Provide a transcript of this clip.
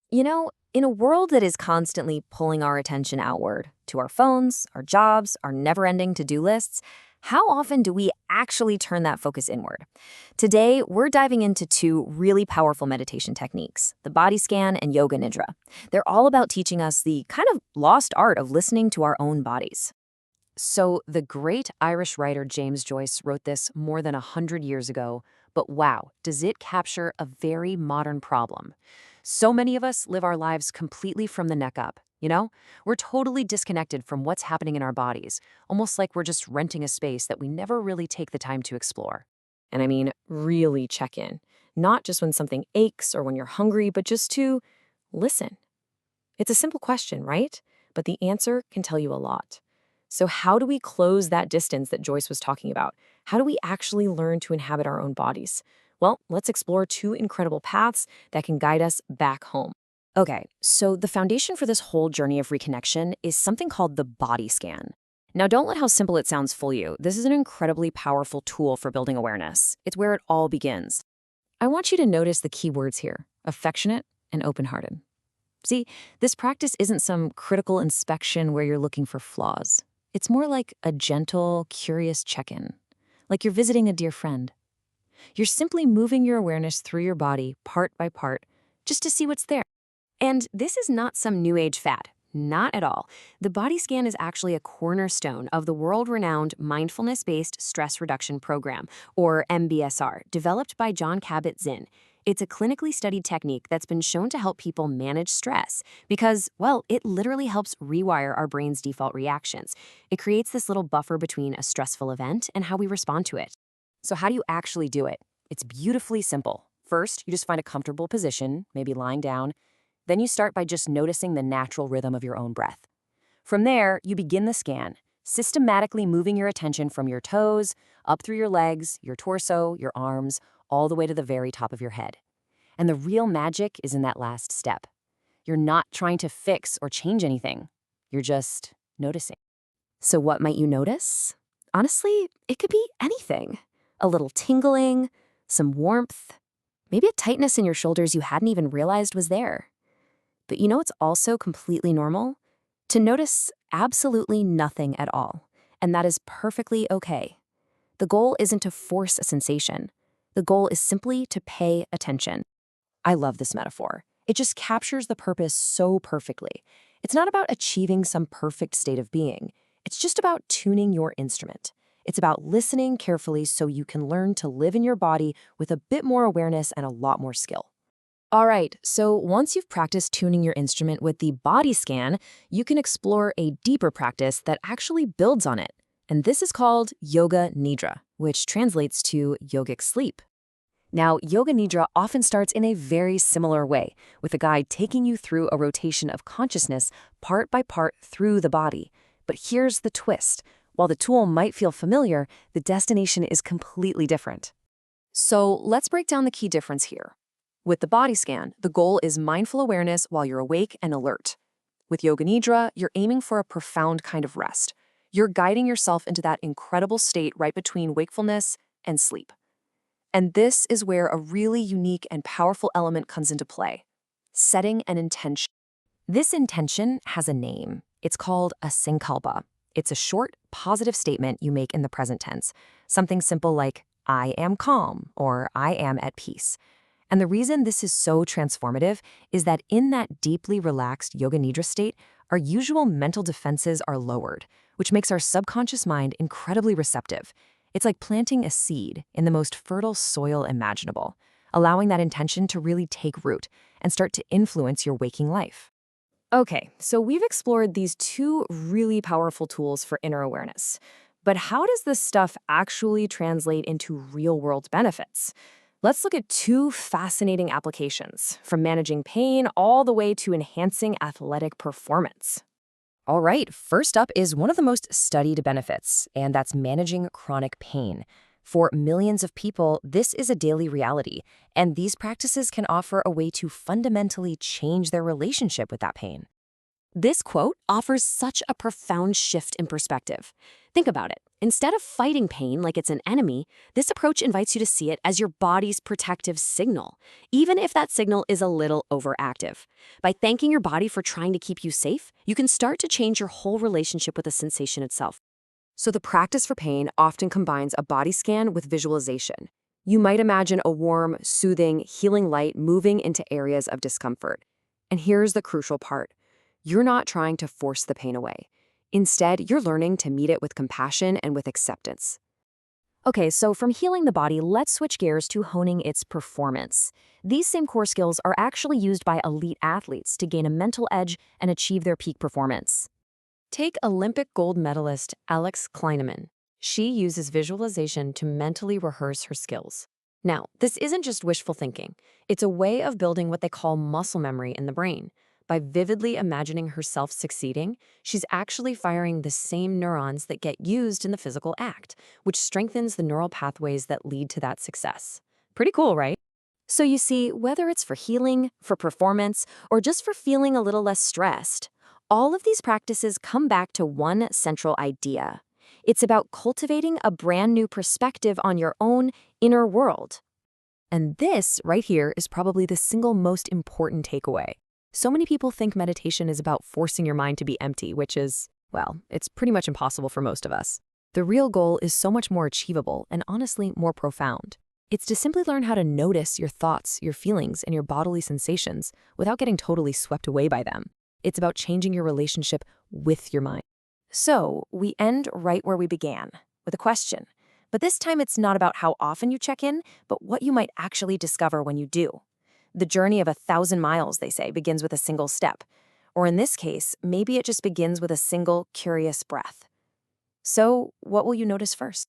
In a world that is constantly pulling our attention outward to our phones, our jobs, our never-ending to-do lists, how often do we actually turn that focus inward? Today, we're diving into two really powerful meditation techniques, the body scan and yoga nidra. They're all about teaching us the kind of lost art of listening to our own bodies. So, the great Irish writer James Joyce wrote this more than 100 years ago, but wow, does it capture a very modern problem. So many of us live our lives completely from the neck up, We're totally disconnected from what's happening in our bodies, almost like we're just renting a space that we never really take the time to explore. And I mean, really check in. Not just when something aches or when you're hungry, but just to listen. It's a simple question, right? But the answer can tell you a lot. So how do we close that distance that Joyce was talking about? How do we actually learn to inhabit our own bodies? Well, let's explore two incredible paths that can guide us back home. Okay, so the foundation for this whole journey of reconnection is something called the body scan. Now, don't let how simple it sounds fool you. This is an incredibly powerful tool for building awareness. It's where it all begins. I want you to notice the key words here: affectionate and open-hearted. See, this practice isn't some critical inspection where you're looking for flaws. It's more like a gentle, curious check-in, like you're visiting a dear friend. You're simply moving your awareness through your body, part by part, just to see what's there. And this is not some new age fad. Not at all. The body scan is actually a cornerstone of the world-renowned mindfulness-based stress reduction program, or MBSR, developed by John Kabat-Zinn. It's a clinically studied technique that's been shown to help people manage stress because, well, it literally helps rewire our brain's default reactions. It creates this little buffer between a stressful event and how we respond to it. So how do you actually do it? It's beautifully simple. First, you just find a comfortable position, maybe lying down. Then you start by just noticing the natural rhythm of your own breath. From there, you begin the scan, systematically moving your attention from your toes, up through your legs, your torso, your arms, all the way to the very top of your head. And the real magic is in that last step. You're not trying to fix or change anything. You're just noticing. So what might you notice? Honestly, it could be anything. A little tingling, some warmth, maybe a tightness in your shoulders you hadn't even realized was there. But it's also completely normal to notice absolutely nothing at all, and that is perfectly okay. The goal isn't to force a sensation. The goal is simply to pay attention. I love this metaphor. It just captures the purpose so perfectly. It's not about achieving some perfect state of being. It's just about tuning your instrument. It's about listening carefully so you can learn to live in your body with a bit more awareness and a lot more skill. All right, so once you've practiced tuning your instrument with the body scan, you can explore a deeper practice that actually builds on it. And this is called Yoga Nidra, which translates to Yogic Sleep. Now, Yoga Nidra often starts in a very similar way, with a guide taking you through a rotation of consciousness part by part through the body. But here's the twist. While the tool might feel familiar, the destination is completely different. So let's break down the key difference here. With the body scan, the goal is mindful awareness while you're awake and alert. With Yoga Nidra, you're aiming for a profound kind of rest. You're guiding yourself into that incredible state right between wakefulness and sleep. And this is where a really unique and powerful element comes into play: setting an intention. This intention has a name. It's called a Sankalpa. It's a short, positive statement you make in the present tense. Something simple like, I am calm, or I am at peace. And the reason this is so transformative is that in that deeply relaxed Yoga Nidra state, our usual mental defenses are lowered, which makes our subconscious mind incredibly receptive. It's like planting a seed in the most fertile soil imaginable, allowing that intention to really take root and start to influence your waking life. Okay, so we've explored these two really powerful tools for inner awareness. But how does this stuff actually translate into real-world benefits? Let's look at two fascinating applications, from managing pain all the way to enhancing athletic performance. All right, first up is one of the most studied benefits, and that's managing chronic pain. For millions of people, this is a daily reality, and these practices can offer a way to fundamentally change their relationship with that pain. This quote offers such a profound shift in perspective. Think about it. Instead of fighting pain like it's an enemy, this approach invites you to see it as your body's protective signal, even if that signal is a little overactive. By thanking your body for trying to keep you safe, you can start to change your whole relationship with the sensation itself. So the practice for pain often combines a body scan with visualization. You might imagine a warm, soothing, healing light moving into areas of discomfort. And here's the crucial part. You're not trying to force the pain away. Instead, you're learning to meet it with compassion and with acceptance. Okay, so from healing the body, let's switch gears to honing its performance. These same core skills are actually used by elite athletes to gain a mental edge and achieve their peak performance. Take Olympic gold medalist Alex Kleineman. She uses visualization to mentally rehearse her skills. Now, this isn't just wishful thinking. It's a way of building what they call muscle memory in the brain. By vividly imagining herself succeeding, she's actually firing the same neurons that get used in the physical act, which strengthens the neural pathways that lead to that success. Pretty cool, right? So you see, whether it's for healing, for performance, or just for feeling a little less stressed, all of these practices come back to one central idea. It's about cultivating a brand new perspective on your own inner world. And this right here is probably the single most important takeaway. So many people think meditation is about forcing your mind to be empty, which is, well, it's pretty much impossible for most of us. The real goal is so much more achievable and honestly more profound. It's to simply learn how to notice your thoughts, your feelings, and your bodily sensations without getting totally swept away by them. It's about changing your relationship with your mind. So we end right where we began, with a question. But this time it's not about how often you check in, but what you might actually discover when you do. The journey of 1,000 miles, they say, begins with a single step. Or in this case, maybe it just begins with a single curious breath. So what will you notice first?